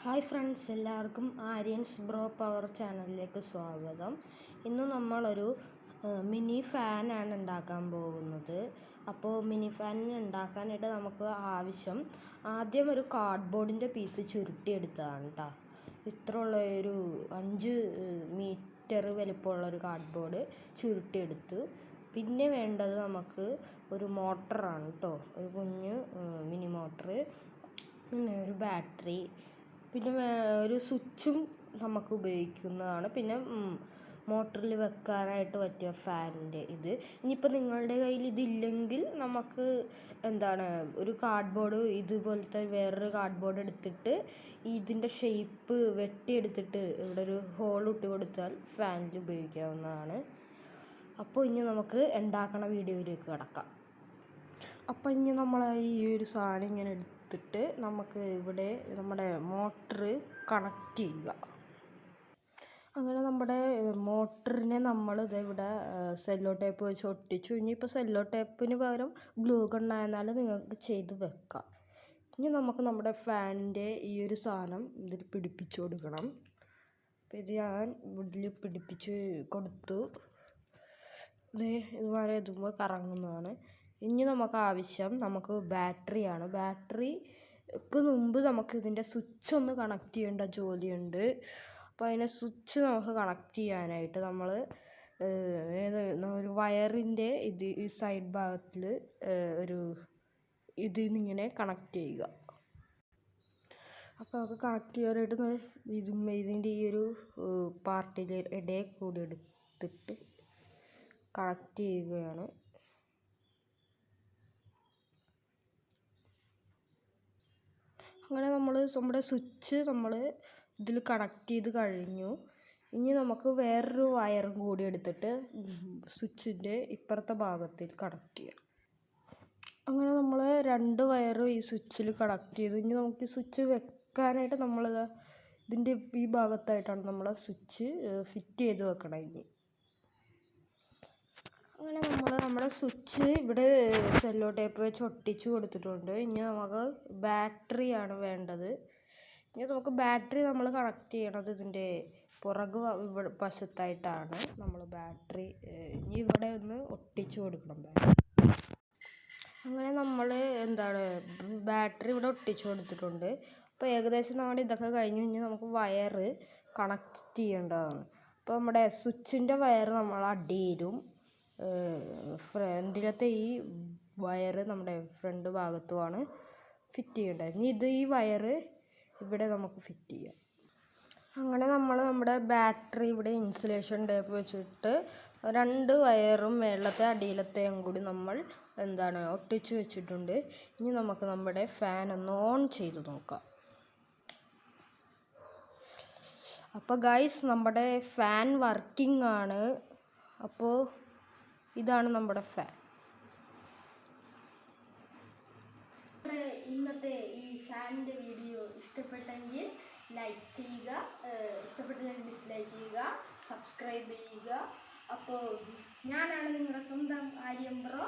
Hi friends, എല്ലാവർക്കും Aryans bro power ചാനലിലേക്ക് സ്വാഗതം. ഇന്ന് നമ്മളൊരു മിനി ഫാനാണ് ഉണ്ടാക്കാൻ പോകുന്നത്. അപ്പോൾ മിനി ഫാൻ ഉണ്ടാക്കാനായിട്ട് നമുക്ക് ആദ്യം ഒരു കാർഡ്ബോർഡിൻ്റെ പീസ് ചുരുട്ടിയെടുത്തതാണ് കേട്ടോ. ഇത്രയുള്ള ഒരു 5 മീറ്റർ വലിപ്പമുള്ളൊരു കാർഡ്ബോർഡ് ചുരുട്ടിയെടുത്ത്. പിന്നെ വേണ്ടത് നമുക്ക് ഒരു മോട്ടറാണ് കേട്ടോ, ഒരു കുഞ്ഞ് മിനി മോട്ടർ, പിന്നെ ഒരു ബാറ്ററി, പിന്നെ ഒരു സ്വിച്ചും നമുക്ക് ഉപയോഗിക്കുന്നതാണ്. പിന്നെ മോട്ടറിൽ വെക്കാനായിട്ട് പറ്റിയ ഫാനിൻ്റെ ഇത്. ഇനിയിപ്പോൾ നിങ്ങളുടെ കയ്യിൽ ഇതില്ലെങ്കിൽ നമുക്ക് ഒരു കാർഡ്ബോർഡ്, ഇതുപോലത്തെ വേറൊരു കാർഡ്ബോർഡ് എടുത്തിട്ട് ഇതിൻ്റെ ഷേപ്പ് വെട്ടിയെടുത്തിട്ട് ഇവിടെ ഒരു ഹോൾ ഇട്ട് കൊടുത്താൽ ഫാനിൽ ഉപയോഗിക്കാവുന്നതാണ്. അപ്പോൾ ഇനി നമുക്ക് ഉണ്ടാക്കണ വീഡിയോയിലേക്ക് കിടക്കാം. അപ്പോൾ ഇനി നമ്മൾ ഈ ഒരു സാധനം ഇങ്ങനെ എടുത്തിട്ട് നമുക്ക് ഇവിടെ നമ്മുടെ മോട്ടർ കണക്ട് ചെയ്യുക. അങ്ങനെ നമ്മുടെ മോട്ടറിനെ നമ്മൾ ഇവിടെ സെല്ലോ ടേപ്പ് വെച്ച് ഒട്ടിച്ചു. ഇനിയിപ്പോൾ സെല്ലോ ടേപ്പിന് പകരം ഗ്ലൂ ഗണ്ണായിരുന്നാലും നിങ്ങൾക്ക് ചെയ്ത് വെക്കാം. ഇനി നമുക്ക് നമ്മുടെ ഫാനിൻ്റെ ഈ ഒരു സാധനം ഇതിൽ പിടിപ്പിച്ചു കൊടുക്കണം. അപ്പോൾ ഇത് ഞാൻ ഇതിൽ പിടിപ്പിച്ച് കൊടുത്തു. ഇതുവരെ ഇതുമ്പോൾ കറങ്ങുന്നതാണ്. ഇനി നമുക്ക് ബാറ്ററിയാണ്. ബാറ്ററിക്ക് മുമ്പ് നമുക്ക് ഇതിൻ്റെ സ്വിച്ച് ഒന്ന് കണക്ട് ചെയ്യേണ്ട ജോലിയുണ്ട്. അപ്പോൾ അതിനെ സ്വിച്ച് നമുക്ക് കണക്ട് ചെയ്യാനായിട്ട് നമ്മൾ ഒരു വയറിൻ്റെ ഈ സൈഡ് ഭാഗത്തിൽ ഇതിങ്ങനെ കണക്ട് ചെയ്യുക. അപ്പോൾ നമുക്ക് കണക്ട് ചെയ്യാനായിട്ട് ഇതിൻ്റെ ഈ ഒരു പാർട്ടിൽ ഇടയിൽ കൂടി എടുത്തിട്ട് കണക്ട് ചെയ്യുകയാണ്. അങ്ങനെ നമ്മുടെ സ്വിച്ച് ഇതിൽ കണക്ട് ചെയ്ത് കഴിഞ്ഞു. ഇനി നമുക്ക് വേറൊരു വയറും കൂടി എടുത്തിട്ട് സ്വിച്ചിൻ്റെ ഇപ്പുറത്തെ ഭാഗത്തിൽ കണക്ട് ചെയ്യാം. അങ്ങനെ നമ്മൾ 2 വയറും ഈ സ്വിച്ചിൽ കണക്ട് ചെയ്തു. ഇനി നമുക്ക് ഈ സ്വിച്ച് വെക്കാനായിട്ട് ഇതിൻ്റെ ഈ ഭാഗത്തായിട്ടാണ് നമ്മൾ സ്വിച്ച് ഫിറ്റ് ചെയ്ത് വെക്കണം. അങ്ങനെ നമ്മുടെ സ്വിച്ച് ഇവിടെ സെല്ലോ ടേപ്പ് വെച്ച് ഒട്ടിച്ചു കൊടുത്തിട്ടുണ്ട്. ഇനി നമുക്ക് ബാറ്ററിയാണ് വേണ്ടത്. ഇനി നമുക്ക് ബാറ്ററി നമ്മൾ കണക്ട് ചെയ്യണത് ഇതിൻ്റെ പുറകു വശത്തായിട്ടാണ്. നമ്മൾ ബാറ്ററി ഇനി ഇവിടെ ഒന്ന് ഒട്ടിച്ചു കൊടുക്കണം ബാറ്ററി. അങ്ങനെ നമ്മൾ ബാറ്ററി ഇവിടെ ഒട്ടിച്ചു കൊടുത്തിട്ടുണ്ട്. അപ്പോൾ ഏകദേശം നമ്മുടെ ഇതൊക്കെ കഴിഞ്ഞ് ഇനി നമുക്ക് വയറ് കണക്ട് ചെയ്യേണ്ടതാണ്. അപ്പോൾ നമ്മുടെ സ്വിച്ചിൻ്റെ വയറ് നമ്മൾ അടിയിലും ഫ്രണ്ടിലത്തെ ഈ വയറ് നമ്മുടെ ഫ്രണ്ട് ഭാഗത്തുമാണ് ഫിറ്റ് ചെയ്യേണ്ടത്. ഇനി ഈ വയറ് ഇവിടെ നമുക്ക് ഫിറ്റ് ചെയ്യാം. അങ്ങനെ നമ്മുടെ ബാറ്ററി ഇവിടെ ഇൻസുലേഷൻ ടേപ്പ് വെച്ചിട്ട് 2 വയറും മേളത്തെ അടിയിലത്തെയും കൂടി നമ്മൾ ഒട്ടിച്ചു വെച്ചിട്ടുണ്ട്. ഇനി നമുക്ക് നമ്മുടെ ഫാൻ ഒന്ന് ഓൺ ചെയ്ത് നോക്കാം. അപ്പോൾ ഗൈസ്, നമ്മുടെ ഫാൻ വർക്കിംഗ് ആണ്. അപ്പോൾ ഇതാണ് നമ്മുടെ ഫാൻ. ഇന്നത്തെ ഈ ഫാനിൻ്റെ വീഡിയോ ഇഷ്ടപ്പെട്ടെങ്കിൽ ലൈക്ക് ചെയ്യുക, ഇഷ്ടപ്പെട്ടില്ലെങ്കിൽ ഡിസ്ലൈക്ക് ചെയ്യുക, സബ്സ്ക്രൈബ് ചെയ്യുക. അപ്പോൾ ഞാനാണ് നിങ്ങളുടെ സ്വന്തം ആര്യൻ ബ്രോ.